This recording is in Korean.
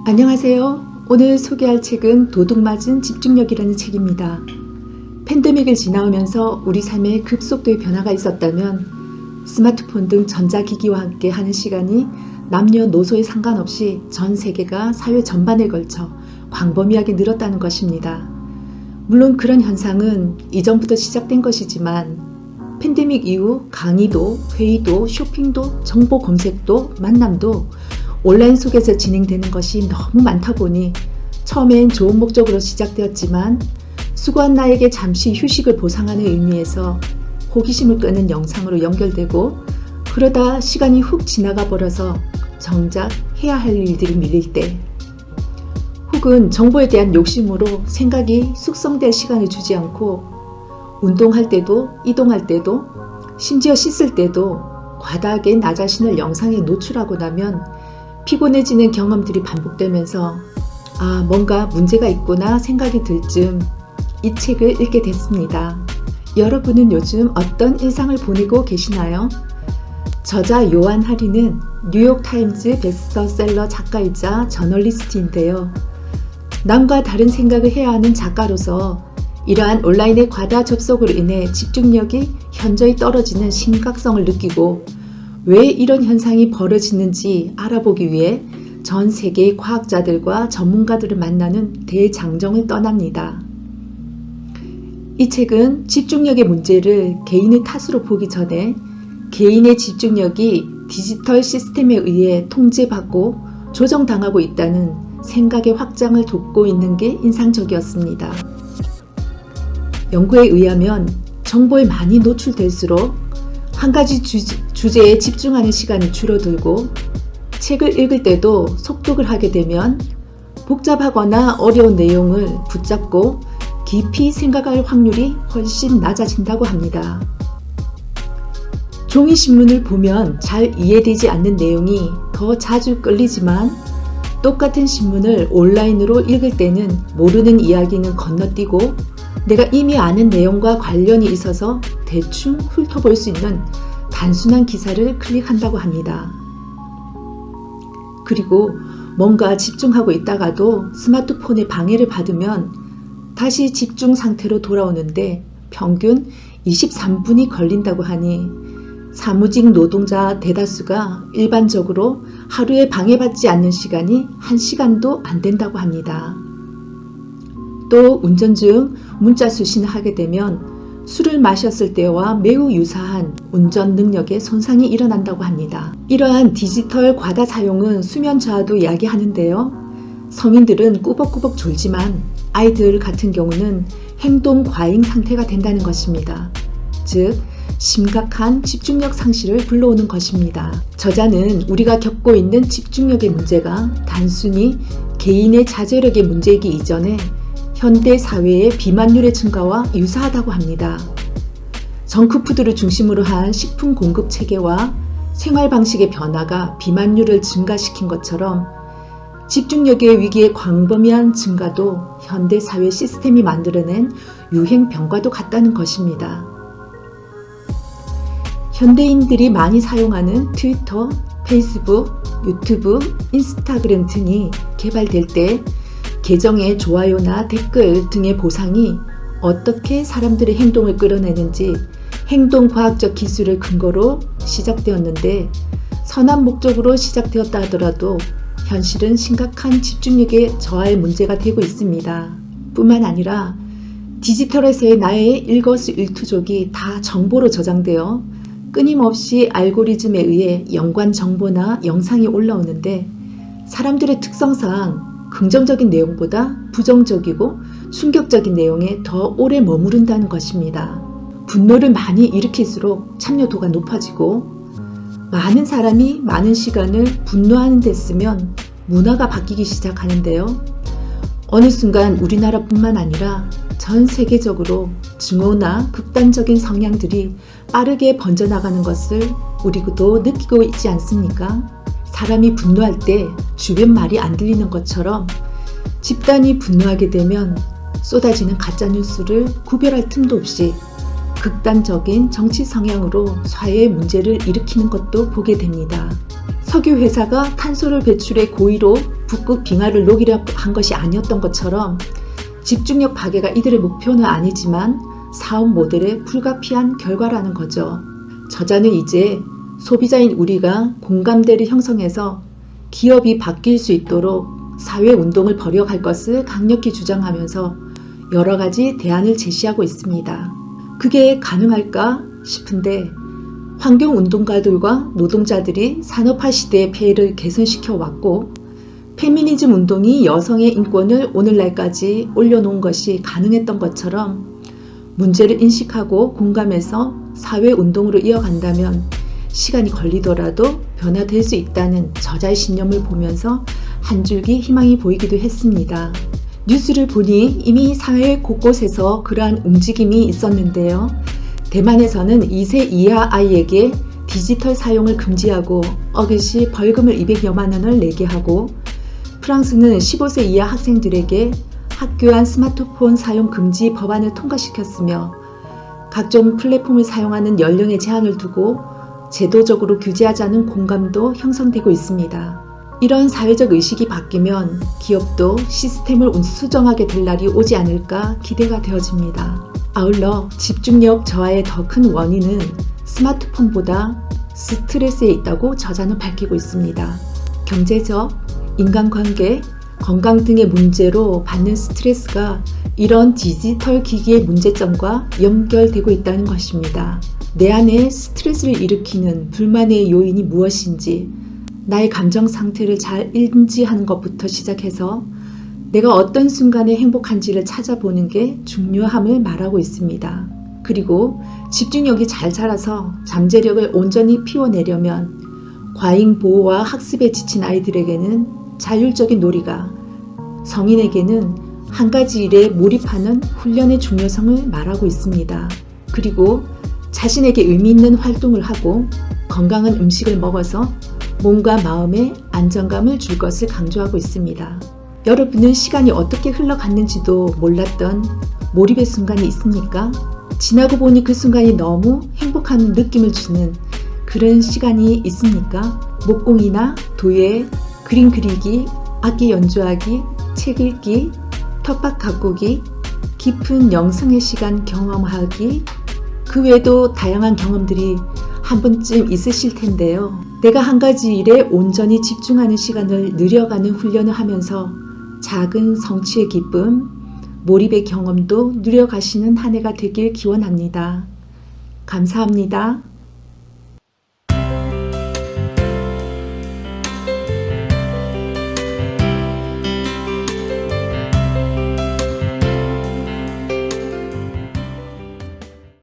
안녕하세요. 오늘 소개할 책은 도둑맞은 집중력이라는 책입니다. 팬데믹을 지나오면서 우리 삶에 급속도의 변화가 있었다면 스마트폰 등 전자기기와 함께 하는 시간이 남녀노소에 상관없이 전 세계가 사회 전반에 걸쳐 광범위하게 늘었다는 것입니다. 물론 그런 현상은 이전부터 시작된 것이지만 팬데믹 이후 강의도, 회의도, 쇼핑도, 정보 검색도, 만남도 온라인 속에서 진행되는 것이 너무 많다 보니 처음엔 좋은 목적으로 시작되었지만 수고한 나에게 잠시 휴식을 보상하는 의미에서 호기심을 끄는 영상으로 연결되고 그러다 시간이 훅 지나가 버려서 정작 해야 할 일들이 밀릴 때 혹은 정보에 대한 욕심으로 생각이 숙성될 시간을 주지 않고 운동할 때도 이동할 때도 심지어 씻을 때도 과다하게 나 자신을 영상에 노출하고 나면 피곤해지는 경험들이 반복되면서 뭔가 문제가 있구나 생각이 들 즈음 이 책을 읽게 됐습니다. 여러분은 요즘 어떤 일상을 보내고 계시나요? 저자 요한 하리는 뉴욕타임즈 베스트셀러 작가이자 저널리스트인데요. 남과 다른 생각을 해야 하는 작가로서 이러한 온라인의 과다 접속으로 인해 집중력이 현저히 떨어지는 심각성을 느끼고 왜 이런 현상이 벌어지는지 알아보기 위해 전 세계의 과학자들과 전문가들을 만나는 대장정을 떠납니다. 이 책은 집중력의 문제를 개인의 탓으로 보기 전에 개인의 집중력이 디지털 시스템에 의해 통제받고 조정당하고 있다는 생각의 확장을 돕고 있는 게 인상적이었습니다. 연구에 의하면 정보에 많이 노출될수록 한 가지 주제에 집중하는 시간이 줄어들고 책을 읽을 때도 속독을 하게 되면 복잡하거나 어려운 내용을 붙잡고 깊이 생각할 확률이 훨씬 낮아진다고 합니다. 종이신문을 보면 잘 이해되지 않는 내용이 더 자주 끌리지만 똑같은 신문을 온라인으로 읽을 때는 모르는 이야기는 건너뛰고 내가 이미 아는 내용과 관련이 있어서 대충 훑어볼 수 있는 단순한 기사를 클릭한다고 합니다. 그리고 뭔가 집중하고 있다가도 스마트폰의 방해를 받으면 다시 집중 상태로 돌아오는데 평균 23분이 걸린다고 하니 사무직 노동자 대다수가 일반적으로 하루에 방해받지 않는 시간이 1시간도 안 된다고 합니다. 또 운전 중 문자 수신을 하게 되면 술을 마셨을 때와 매우 유사한 운전 능력에 손상이 일어난다고 합니다. 이러한 디지털 과다 사용은 수면 저하도 이야기하는데요. 성인들은 꾸벅꾸벅 졸지만 아이들 같은 경우는 행동 과잉 상태가 된다는 것입니다. 즉, 심각한 집중력 상실을 불러오는 것입니다. 저자는 우리가 겪고 있는 집중력의 문제가 단순히 개인의 자제력의 문제이기 이전에 현대 사회의 비만율의 증가와 유사하다고 합니다. 정크푸드를 중심으로 한 식품 공급 체계와 생활 방식의 변화가 비만율을 증가시킨 것처럼 집중력의 위기의 광범위한 증가도 현대 사회 시스템이 만들어낸 유행병과도 같다는 것입니다. 현대인들이 많이 사용하는 트위터, 페이스북, 유튜브, 인스타그램 등이 개발될 때 계정의 좋아요나 댓글 등의 보상이 어떻게 사람들의 행동을 끌어내는지 행동과학적 기술을 근거로 시작되었는데 선한 목적으로 시작되었다 하더라도 현실은 심각한 집중력의 저하의 문제가 되고 있습니다. 뿐만 아니라 디지털에서의 나의 일거수일투족이 다 정보로 저장되어 끊임없이 알고리즘에 의해 연관 정보나 영상이 올라오는데 사람들의 특성상 긍정적인 내용보다 부정적이고 충격적인 내용에 더 오래 머무른다는 것입니다. 분노를 많이 일으킬수록 참여도가 높아지고 많은 사람이 많은 시간을 분노하는 데 쓰면 문화가 바뀌기 시작하는데요. 어느 순간 우리나라뿐만 아니라 전 세계적으로 증오나 극단적인 성향들이 빠르게 번져나가는 것을 우리도 느끼고 있지 않습니까? 사람이 분노할 때 주변 말이 안 들리는 것처럼 집단이 분노하게 되면 쏟아지는 가짜뉴스를 구별할 틈도 없이 극단적인 정치 성향으로 사회의 문제를 일으키는 것도 보게 됩니다. 석유 회사가 탄소를 배출해 고의로 북극 빙하를 녹이려 한 것이 아니었던 것처럼 집중력 파괴가 이들의 목표는 아니지만 사업 모델의 불가피한 결과라는 거죠. 저자는 이제 소비자인 우리가 공감대를 형성해서 기업이 바뀔 수 있도록 사회운동을 벌여갈 것을 강력히 주장하면서 여러 가지 대안을 제시하고 있습니다. 그게 가능할까 싶은데 환경운동가들과 노동자들이 산업화 시대의 폐해를 개선시켜 왔고 페미니즘 운동이 여성의 인권을 오늘날까지 올려놓은 것이 가능했던 것처럼 문제를 인식하고 공감해서 사회운동으로 이어간다면 시간이 걸리더라도 변화될 수 있다는 저자의 신념을 보면서 한 줄기 희망이 보이기도 했습니다. 뉴스를 보니 이미 사회 곳곳에서 그러한 움직임이 있었는데요. 대만에서는 2세 이하 아이에게 디지털 사용을 금지하고 어긋이 벌금을 200여만 원을 내게 하고 프랑스는 15세 이하 학생들에게 학교 안 스마트폰 사용 금지 법안을 통과시켰으며 각종 플랫폼을 사용하는 연령의 제한을 두고 제도적으로 규제하자는 공감도 형성되고 있습니다. 이런 사회적 의식이 바뀌면 기업도 시스템을 수정하게 될 날이 오지 않을까 기대가 되어집니다. 아울러 집중력 저하의 더 큰 원인은 스마트폰보다 스트레스에 있다고 저자는 밝히고 있습니다. 경제적, 인간관계, 건강 등의 문제로 받는 스트레스가 이런 디지털 기기의 문제점과 연결되고 있다는 것입니다. 내 안에 스트레스를 일으키는 불만의 요인이 무엇인지 나의 감정 상태를 잘 인지하는 것부터 시작해서 내가 어떤 순간에 행복한지를 찾아보는 게 중요함을 말하고 있습니다. 그리고 집중력이 잘 자라서 잠재력을 온전히 피워내려면 과잉 보호와 학습에 지친 아이들에게는 자율적인 놀이가, 성인에게는 한 가지 일에 몰입하는 훈련의 중요성을 말하고 있습니다. 그리고 자신에게 의미 있는 활동을 하고 건강한 음식을 먹어서 몸과 마음에 안정감을 줄 것을 강조하고 있습니다. 여러분은 시간이 어떻게 흘러갔는지도 몰랐던 몰입의 순간이 있습니까? 지나고 보니 그 순간이 너무 행복한 느낌을 주는 그런 시간이 있습니까? 목공이나 도예, 그림 그리기, 악기 연주하기, 책 읽기, 텃밭 가꾸기, 깊은 영성의 시간 경험하기, 그 외에도 다양한 경험들이 한 번쯤 있으실 텐데요. 내가 한 가지 일에 온전히 집중하는 시간을 늘려가는 훈련을 하면서 작은 성취의 기쁨, 몰입의 경험도 누려가시는 한 해가 되길 기원합니다. 감사합니다.